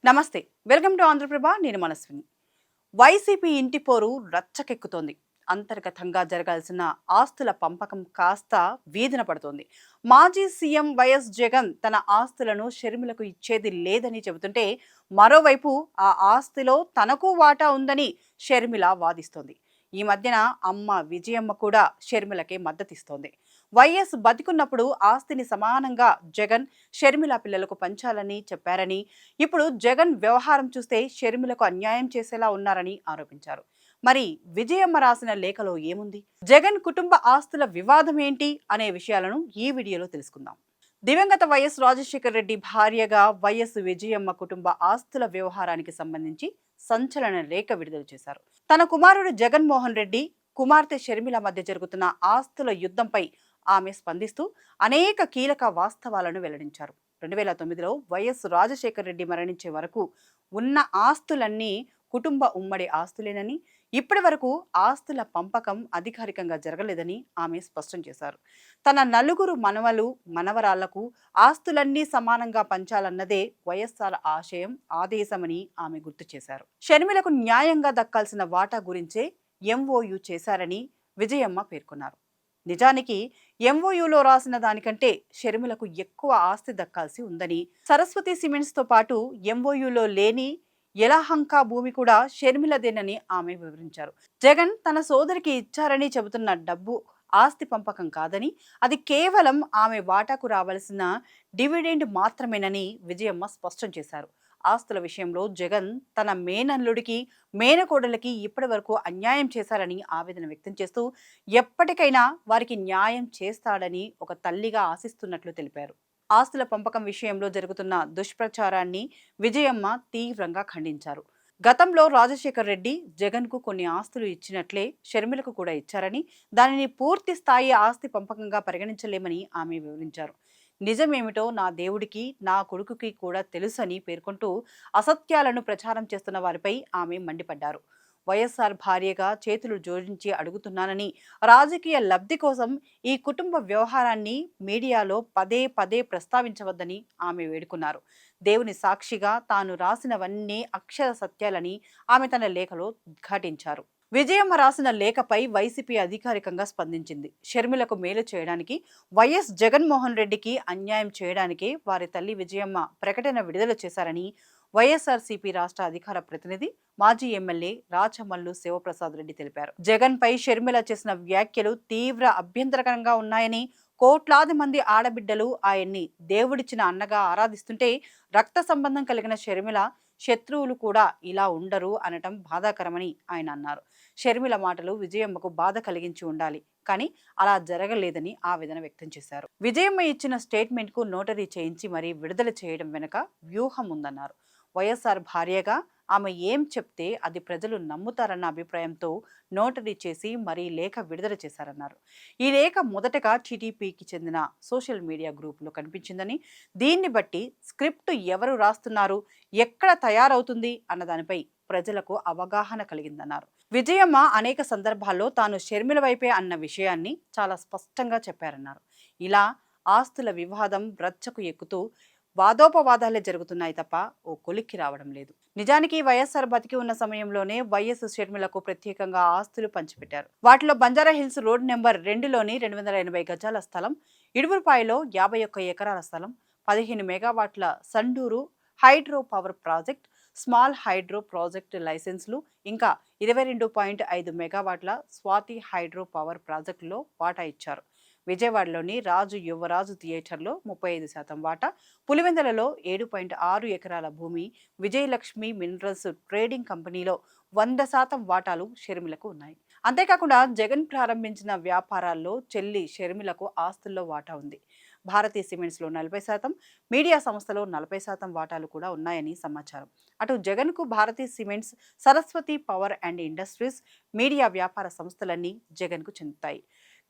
నమస్తే, welcome to Andhraprabha. నేను Manaswini. YCP ఇంటి పోరు రచ్చకెక్కుతోంది. అంతర్గతంగా జరగాల్సిన ఆస్తుల పంపకం కాస్త వీధిన పడుతోంది. మాజీ సీఎం వైఎస్ జగన్ తన ఆస్తులను షర్మిలకు ఇచ్చేది లేదని చెబుతుంటే, మరోవైపు ఆ ఆస్తిలో తనకు వాటా ఉందని షర్మిల వాదిస్తోంది. ఈ మధ్యన అమ్మ విజయమ్మ కూడా షర్మిలకే మద్దతిస్తోంది. వైఎస్ బతికున్నప్పుడు ఆస్తిని సమానంగా జగన్ షర్మిల పిల్లలకు పంచాలని చెప్పారని, ఇప్పుడు జగన్ వ్యవహారం చూస్తే షర్మిలకు అన్యాయం చేసేలా ఉన్నారని ఆరోపించారు. మరి విజయమ్మ రాసిన లేఖలో ఏముంది? జగన్ కుటుంబ ఆస్తుల వివాదం ఏంటి అనే విషయాలను ఈ వీడియోలో తెలుసుకుందాం. దివంగత వైఎస్ రాజశేఖర రెడ్డి భార్యగా వైఎస్ విజయమ్మ కుటుంబ ఆస్తుల వ్యవహారానికి సంబంధించి సంచలన లేఖ విడుదల చేశారు. తన కుమారుడు జగన్మోహన్ రెడ్డి, కుమార్తె షర్మిల మధ్య జరుగుతున్న ఆస్తుల యుద్ధంపై ఆమె స్పందిస్తూ అనేక కీలక వాస్తవాలను వెల్లడించారు. 2009లో వైఎస్ రాజశేఖర రెడ్డి మరణించే వరకు ఉన్న ఆస్తులన్నీ కుటుంబ ఉమ్మడి ఆస్తులేనని, ఇప్పటి వరకు ఆస్తుల పంపకం అధికారికంగా జరగలేదని ఆమె స్పష్టం చేశారు. తన నలుగురు మనవలు మనవరాళ్లకు ఆస్తులన్నీ సమానంగా పంచాలన్నదే వైఎస్ఆర్ ఆశయం, ఆదేశమని ఆమె గుర్తు చేశారు. షర్మిలకు న్యాయంగా దక్కాల్సిన వాటా గురించే ఎంఓయు చేశారని విజయమ్మ పేర్కొన్నారు. నిజానికి ఎంఓయూలో రాసిన దానికంటే షర్మిలకు ఎక్కువ ఆస్తి దక్కాల్సి ఉందని, సరస్వతి సిమెంట్స్ తో పాటు ఎంఓయూలో లేని యలహంక భూమి కూడా షర్మిలదేనని ఆమె వివరించారు. జగన్ తన సోదరికి ఇచ్చారని చెబుతున్న డబ్బు ఆస్తి పంపకం కాదని, అది కేవలం ఆమె వాటాకు రావాల్సిన డివిడెండ్ మాత్రమేనని విజయమ్మ స్పష్టం చేశారు. ఆస్తుల విషయంలో జగన్ తన మేనల్లుడికి, మేనకోడలికి ఇప్పటి వరకు అన్యాయం చేశారని ఆవేదన వ్యక్తం చేస్తూ, ఎప్పటికైనా వారికి న్యాయం చేస్తాడని ఒక తల్లిగా ఆశిస్తున్నట్లు తెలిపారు. ఆస్తుల పంపకం విషయంలో జరుగుతున్న దుష్ప్రచారాన్ని విజయమ్మ తీవ్రంగా ఖండించారు. గతంలో రాజశేఖర్ రెడ్డి జగన్కు కొన్ని ఆస్తులు ఇచ్చినట్లే షర్మిలకు కూడా ఇచ్చారని, దానిని పూర్తి స్థాయి ఆస్తి పంపకంగా పరిగణించలేమని ఆమె వివరించారు. నిజమేమిటో నా దేవుడికి, నా కొడుకుకి కూడా తెలుసని పేర్కొంటూ అసత్యాలను ప్రచారం చేస్తున్న వారిపై ఆమె మండిపడ్డారు. వైఎస్ఆర్ భార్యగా చేతులు జోడించి అడుగుతున్నానని, రాజకీయ లబ్ధి కోసం ఈ కుటుంబ వ్యవహారాన్ని మీడియాలో పదే పదే ప్రస్తావించవద్దని ఆమె వేడుకున్నారు. దేవుని సాక్షిగా తాను రాసినవన్నీ అక్షర సత్యాలని ఆమె తన లేఖలో ఉద్ఘాటించారు. విజయమ్మ రాసిన లేఖపై వైసీపీ అధికారికంగా స్పందించింది. షర్మిలకు మేలు చేయడానికి, వైఎస్ జగన్మోహన్ రెడ్డికి అన్యాయం చేయడానికే వారి తల్లి విజయమ్మ ప్రకటన విడుదల చేశారని వైఎస్ఆర్సీపీ రాష్ట్ర అధికార ప్రతినిధి, మాజీ ఎమ్మెల్యే రాచమల్లు శివప్రసాద్ రెడ్డి తెలిపారు. జగన్ పై షర్మిల చేసిన వ్యాఖ్యలు తీవ్ర అభ్యంతరకరంగా ఉన్నాయని, కోట్లాది మంది ఆడబిడ్డలు ఆయన్ని దేవుడిచ్చిన అన్నగా ఆరాధిస్తుంటే, రక్త సంబంధం కలిగిన షర్మిల శత్రువులు కూడా ఇలా ఉండరు అనటం బాధాకరమని ఆయన అన్నారు. షర్మిల మాటలు విజయమ్మకు బాధ కలిగించి ఉండాలి, కానీ అలా జరగలేదని ఆవేదన వ్యక్తం చేశారు. విజయమ్మ ఇచ్చిన స్టేట్మెంట్ కు నోటరీ చేయించి మరీ విడుదల చేయడం వెనుక వ్యూహం ఉందన్నారు. వైఎస్ఆర్ భార్యగా ఆమె ఏం చెప్తే అది ప్రజలు నమ్ముతారన్న అభిప్రాయంతో నోటరీ చేసి మరీ లేఖ విడుదల చేశారన్నారు. ఈ లేఖ మొదటగా టీడీపీకి చెందిన సోషల్ మీడియా గ్రూపులో కనిపించిందని, దీన్ని బట్టి స్క్రిప్ట్ ఎవరు రాస్తున్నారు, ఎక్కడ తయారవుతుంది అన్న దానిపై ప్రజలకు అవగాహన కలిగిందన్నారు. విజయమ్మ అనేక సందర్భాల్లో తాను షర్మిల వైపే అన్న విషయాన్ని చాలా స్పష్టంగా చెప్పారన్నారు. ఇలా ఆస్తుల వివాదం రచ్చకు ఎక్కుతూ వాదోపవాదాలే జరుగుతున్నాయి తప్ప ఓ కొలిక్కి రావడం లేదు. నిజానికి వైఎస్ఆర్ బతికి ఉన్న సమయంలోనే వైఎస్ షర్మిలకు ప్రత్యేకంగా ఆస్తులు పంచిపెట్టారు. వాటిలో బంజారా హిల్స్ రోడ్ నెంబర్ 2లోని 280 గజాల స్థలం, ఇడుపులపాయలో 51 ఎకరాల స్థలం, 15 మెగావాట్ల Sandur hydro power project, small hydro project లైసెన్స్లు, ఇంకా 22.5 మెగావాట్ల స్వాతి హైడ్రో పవర్ ప్రాజెక్టులో వాటా ఇచ్చారు. విజయవాడలోని రాజు యువరాజు థియేటర్లో 35% వాటా, పులివెందులలో 7.6 ఎకరాల భూమి, విజయలక్ష్మి మినరల్స్ ట్రేడింగ్ కంపెనీలో 100% వాటాలు షర్మిలకు ఉన్నాయి. అంతేకాకుండా జగన్ ప్రారంభించిన వ్యాపారాల్లో చెల్లి షర్మిలకు ఆస్తుల్లో వాటా ఉంది. భారతీ సిమెంట్స్లో 40%, మీడియా సంస్థలో 40% వాటాలు కూడా ఉన్నాయని సమాచారం. అటు జగన్కు Bharathi cements, Saraswati power and industries, media వ్యాపార సంస్థలన్నీ జగన్కు చెందుతాయి.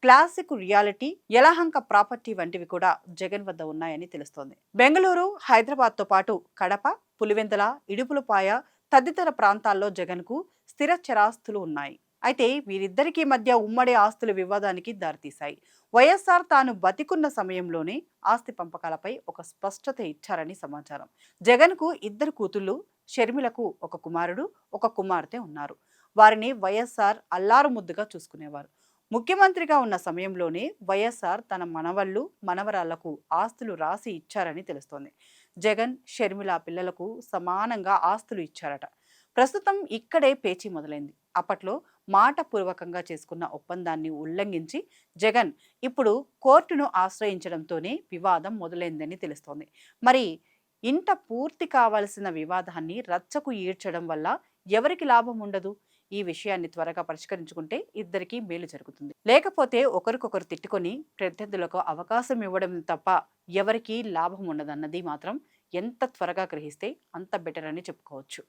క్లాసిక్ రియాలిటీ, యలహంక ప్రాపర్టీ వంటివి కూడా జగన్ వద్ద ఉన్నాయని తెలుస్తోంది. బెంగళూరు, హైదరాబాద్తో పాటు కడప, పులివెందుల, ఇడుపులపాయ తదితర ప్రాంతాల్లో జగన్కు స్థిర చరాస్తులు ఉన్నాయి. అయితే వీరిద్దరికీ మధ్య ఉమ్మడి ఆస్తుల వివాదానికి దారితీశాయి. వైఎస్ఆర్ తాను బతికున్న సమయంలోనే ఆస్తి పంపకాలపై ఒక స్పష్టత ఇచ్చారని సమాచారం. జగన్కు ఇద్దరు కూతుళ్ళు, షర్మిలకు ఒక కుమారుడు, ఒక కుమార్తె ఉన్నారు. వారిని వైఎస్ఆర్ అల్లారు ముద్దుగా చూసుకునేవారు. ముఖ్యమంత్రిగా ఉన్న సమయంలోనే వైఎస్ఆర్ తన మనవళ్ళు, మనవరాళ్లకు ఆస్తులు రాసి ఇచ్చారని తెలుస్తోంది. జగన్, షర్మిల పిల్లలకు సమానంగా ఆస్తులు ఇచ్చారట. ప్రస్తుతం ఇక్కడే పేచీ మొదలైంది. అప్పట్లో మాటపూర్వకంగా చేసుకున్న ఒప్పందాన్ని ఉల్లంఘించి జగన్ ఇప్పుడు కోర్టును ఆశ్రయించడంతోనే వివాదం మొదలైందని తెలుస్తోంది. మరి ఇంట పూర్తి కావాల్సిన వివాదాన్ని రచ్చకు ఈడ్చడం వల్ల ఎవరికి లాభం ఉండదు? ఈ విషయాన్ని త్వరగా పరిష్కరించుకుంటే ఇద్దరికీ మేలు జరుగుతుంది. లేకపోతే ఒకరికొకరు తిట్టుకొని ప్రత్యర్థులకు అవకాశం ఇవ్వడం తప్ప ఎవరికీ లాభం ఉండదన్నది మాత్రం ఎంత త్వరగా గ్రహిస్తే అంత బెటర్ అని చెప్పుకోవచ్చు.